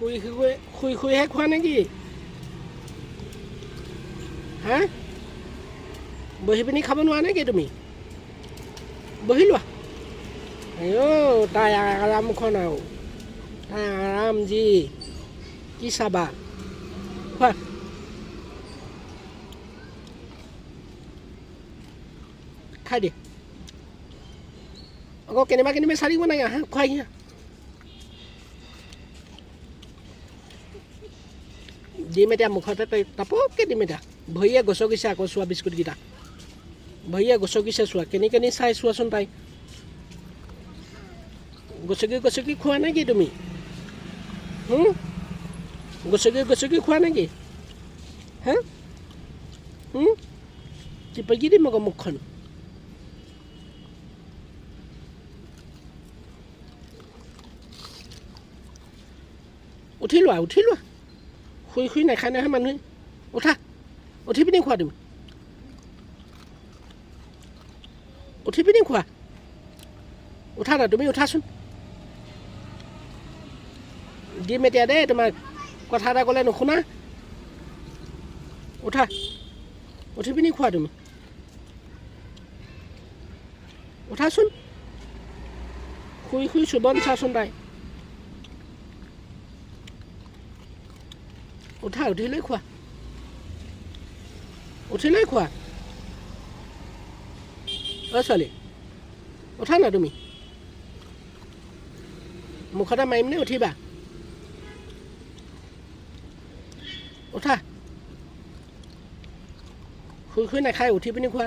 ให้খোৱা নেকি হা বহি পিনি খাব নোৱাৰা নেকি তুমি বহি লোৱা আইও তাই আৰামখন আৰু তাই আৰাম যি কি চাবা খোৱা খাই দে আকৌ কেনিবা চাৰিব নাই হা খুৱাই দিয়া ডিম এতিয়া মুখতে তাপকে ডিম এতিয়া ভৰিয়ে গছকিছে আকৌ চোৱা বিস্কুটকেইটা ভৰিয়ে গছকিছে চোৱা কেনি চাই চোৱাচোন তাই গছকি খোৱা নেকি তুমি গছকি খোৱা নেকি হা টিপকি দিম আকৌ মুখখন উঠি লোৱা শুই নাখায় নহয় মানুহে উঠি পিনি খোৱা তুমি উঠি পিনি খোৱা উঠা না তুমি উঠাচোন দিম এতিয়া দেই তোমাক কথা এটা ক'লে নুশুনা উঠি পিনি খোৱা তুমি উঠাচোন শুই চুবন চাচোন তাই উঠি লৈ খোৱা অ ছোৱালী উঠা না তুমি মুখতে মাৰিম নে উঠিবা উঠা শুই নাখায় উঠি পিনি খোৱা